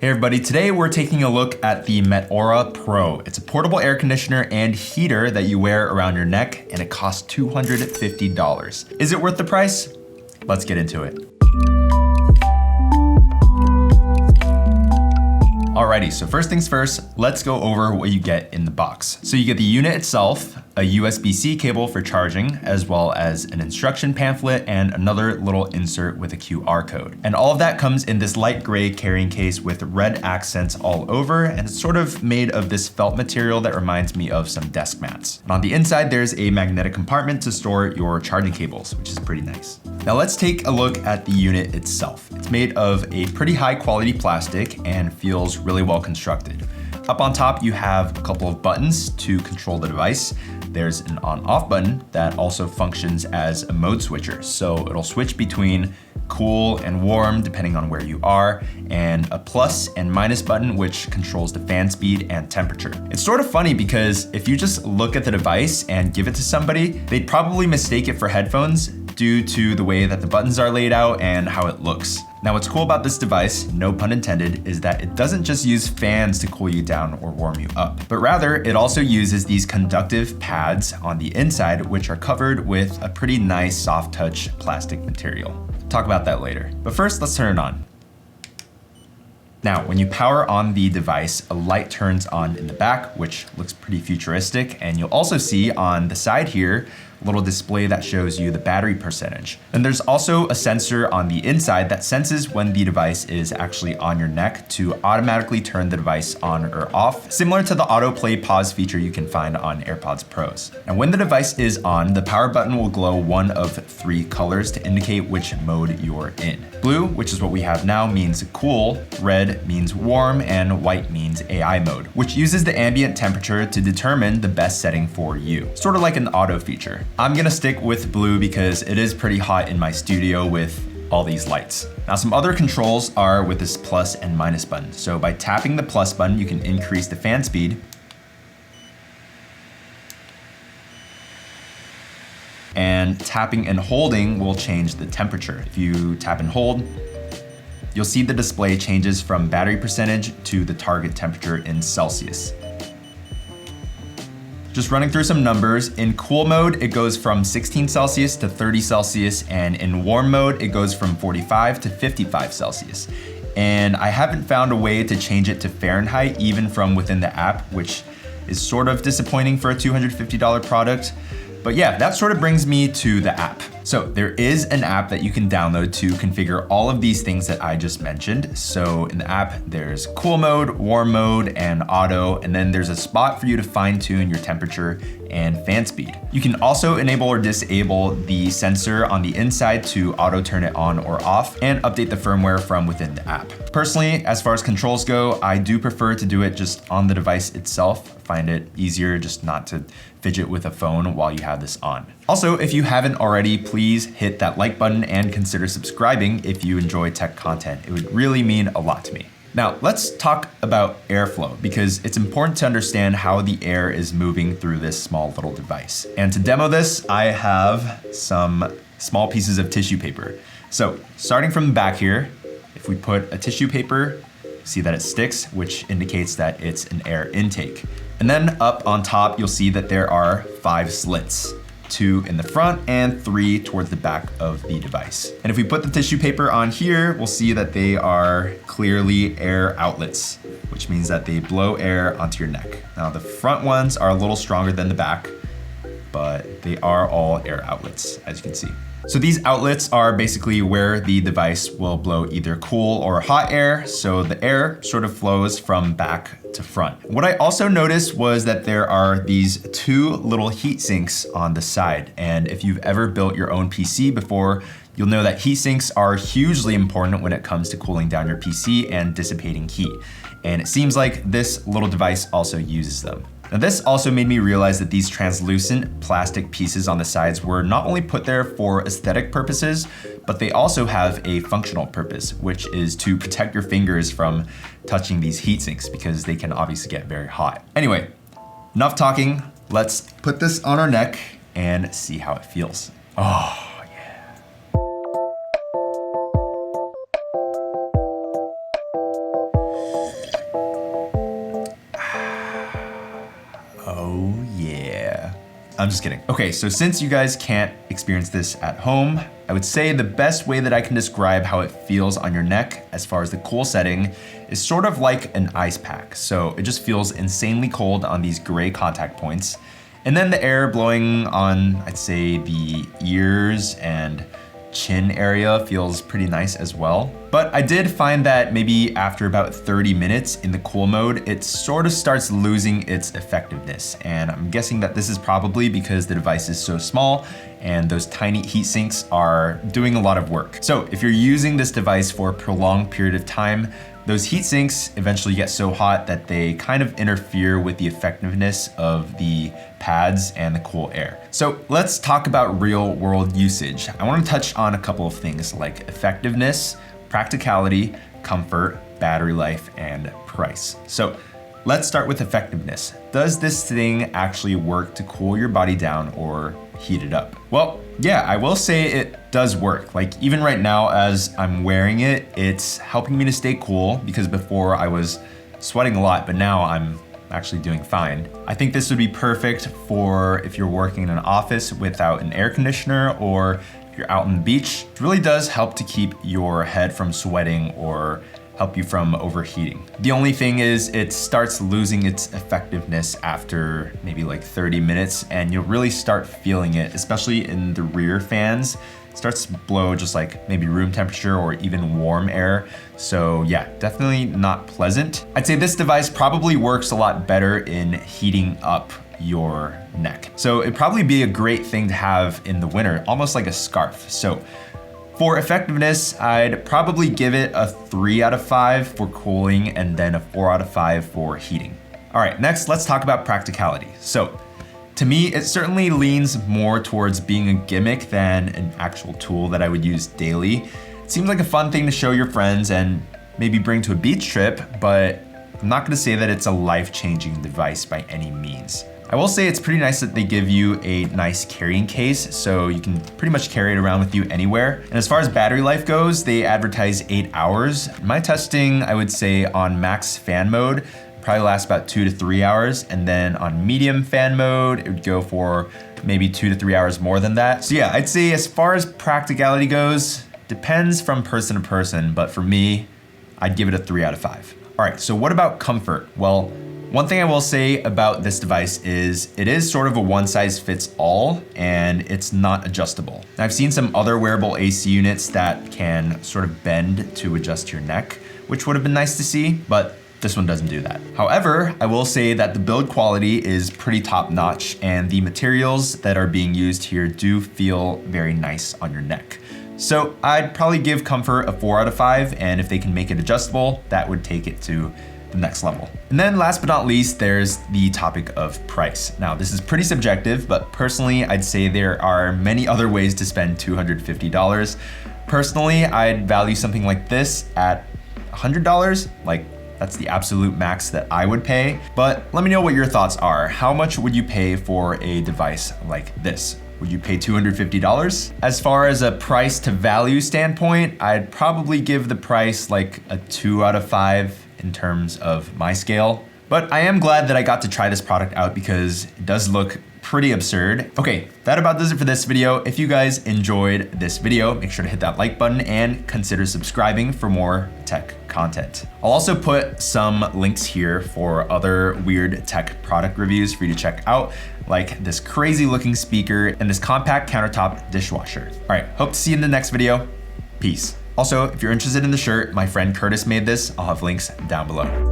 Hey everybody, today we're taking a look at the Metaura Pro. It's a portable air conditioner and heater that you wear around your neck, and it costs $250. Is it worth the price? Let's get into it. Alrighty, so first things first, let's go over what you get in the box. So you get the unit itself, a USB-C cable for charging, as well as an instruction pamphlet and another little insert with a QR code. And all of that comes in this light gray carrying case with red accents all over, and it's sort of made of this felt material that reminds me of some desk mats. And on the inside, there's a magnetic compartment to store your charging cables, which is pretty nice. Now let's take a look at the unit itself. It's made of a pretty high quality plastic and feels really well constructed. Up on top, you have a couple of buttons to control the device. There's an on-off button that also functions as a mode switcher. So it'll switch between cool and warm depending on where you are, and a plus and minus button which controls the fan speed and temperature. It's sort of funny because if you just look at the device and give it to somebody, they'd probably mistake it for headphones due to the way that the buttons are laid out and how it looks. Now what's cool about this device, no pun intended, is that it doesn't just use fans to cool you down or warm you up, but rather it also uses these conductive pads on the inside which are covered with a pretty nice soft touch plastic material. Talk about that later. But first, let's turn it on. Now, when you power on the device, a light turns on in the back, which looks pretty futuristic, and you'll also see on the side here a little display that shows you the battery percentage. And there's also a sensor on the inside that senses when the device is actually on your neck to automatically turn the device on or off, similar to the autoplay pause feature you can find on AirPods Pros. And when the device is on, the power button will glow one of three colors to indicate which mode you're in. Blue, which is what we have now, means cool, red means warm, and white means AI mode, which uses the ambient temperature to determine the best setting for you, sort of like an auto feature. I'm gonna stick with blue because it is pretty hot in my studio with all these lights. Now some other controls are with this plus and minus button. So by tapping the plus button, you can increase the fan speed. And tapping and holding will change the temperature. If you tap and hold, you'll see the display changes from battery percentage to the target temperature in Celsius. Just running through some numbers, in cool mode, it goes from 16 Celsius to 30 Celsius, and in warm mode, it goes from 45 to 55 Celsius. And I haven't found a way to change it to Fahrenheit, even from within the app, which is sort of disappointing for a $250 product. But yeah, that sort of brings me to the app. So there is an app that you can download to configure all of these things that I just mentioned. So in the app, there's cool mode, warm mode, and auto, and then there's a spot for you to fine tune your temperature and fan speed. You can also enable or disable the sensor on the inside to auto turn it on or off and update the firmware from within the app. Personally, as far as controls go, I do prefer to do it just on the device itself. I find it easier just not to fidget with a phone while you have this on. Also, if you haven't already, please hit that like button and consider subscribing if you enjoy tech content. It would really mean a lot to me. Now, let's talk about airflow because it's important to understand how the air is moving through this small little device. And to demo this, I have some small pieces of tissue paper. So starting from the back here, if we put a tissue paper, see that it sticks, which indicates that it's an air intake. And then up on top, you'll see that there are 5 slits. 2 in the front and 3 towards the back of the device. And if we put the tissue paper on here, we'll see that they are clearly air outlets, which means that they blow air onto your neck. Now the front ones are a little stronger than the back, but they are all air outlets, as you can see. So these outlets are basically where the device will blow either cool or hot air, so the air sort of flows from back to front. What I also noticed was that there are these 2 little heat sinks on the side, and if you've ever built your own PC before, you'll know that heat sinks are hugely important when it comes to cooling down your PC and dissipating heat. And it seems like this little device also uses them. Now this also made me realize that these translucent plastic pieces on the sides were not only put there for aesthetic purposes, but they also have a functional purpose, which is to protect your fingers from touching these heat sinks because they can obviously get very hot. Anyway, enough talking. Let's put this on our neck and see how it feels. Oh. I'm just kidding. Okay, so since you guys can't experience this at home, I would say the best way that I can describe how it feels on your neck as far as the cool setting is sort of like an ice pack. So it just feels insanely cold on these gray contact points. And then the air blowing on, I'd say, the ears and chin area feels pretty nice as well. But I did find that maybe after about 30 minutes in the cool mode, it sort of starts losing its effectiveness. And I'm guessing that this is probably because the device is so small and those tiny heat sinks are doing a lot of work. So if you're using this device for a prolonged period of time, those heat sinks eventually get so hot that they kind of interfere with the effectiveness of the pads and the cool air. So let's talk about real world usage. I want to touch on a couple of things like effectiveness, practicality, comfort, battery life, and price. So let's start with effectiveness. Does this thing actually work to cool your body down or heat it up? Well, yeah, I will say it does work. Like even right now as I'm wearing it, it's helping me to stay cool because before I was sweating a lot, but now I'm actually doing fine. I think this would be perfect for if you're working in an office without an air conditioner or if you're out on the beach. It really does help to keep your head from sweating or help you from overheating. The only thing is it starts losing its effectiveness after maybe like 30 minutes and you'll really start feeling it, especially in the rear fans. It starts to blow just like maybe room temperature or even warm air. So yeah, definitely not pleasant. I'd say this device probably works a lot better in heating up your neck. So it'd probably be a great thing to have in the winter, almost like a scarf. So for effectiveness, I'd probably give it a 3 out of 5 for cooling and then a 4 out of 5 for heating. All right, next let's talk about practicality. So to me, it certainly leans more towards being a gimmick than an actual tool that I would use daily. It seems like a fun thing to show your friends and maybe bring to a beach trip, but I'm not gonna say that it's a life-changing device by any means. I will say it's pretty nice that they give you a nice carrying case, so you can pretty much carry it around with you anywhere. And as far as battery life goes, they advertise 8 hours. My testing, I would say on max fan mode, probably lasts about 2 to 3 hours. And then on medium fan mode, it would go for maybe 2 to 3 hours more than that. So yeah, I'd say as far as practicality goes, depends from person to person, but for me, I'd give it a 3 out of 5. All right, so what about comfort? Well, one thing I will say about this device is it is sort of a one size fits all and it's not adjustable. Now, I've seen some other wearable AC units that can sort of bend to adjust your neck, which would have been nice to see, but this one doesn't do that. However, I will say that the build quality is pretty top notch and the materials that are being used here do feel very nice on your neck. So I'd probably give comfort a 4 out of 5, and if they can make it adjustable, that would take it to the next level. And then last but not least, there's the topic of price. Now, this is pretty subjective, but personally, I'd say there are many other ways to spend $250. Personally, I'd value something like this at $100. Like, that's the absolute max that I would pay. But let me know what your thoughts are. How much would you pay for a device like this? Would you pay $250? As far as a price to value standpoint, I'd probably give the price like a 2 out of 5 in terms of my scale. But I am glad that I got to try this product out because it does look pretty absurd. Okay, that about does it for this video. If you guys enjoyed this video, make sure to hit that like button and consider subscribing for more tech content. I'll also put some links here for other weird tech product reviews for you to check out, like this crazy looking speaker and this compact countertop dishwasher. All right, hope to see you in the next video. Peace. Also, if you're interested in the shirt, my friend Curtis made this. I'll have links down below.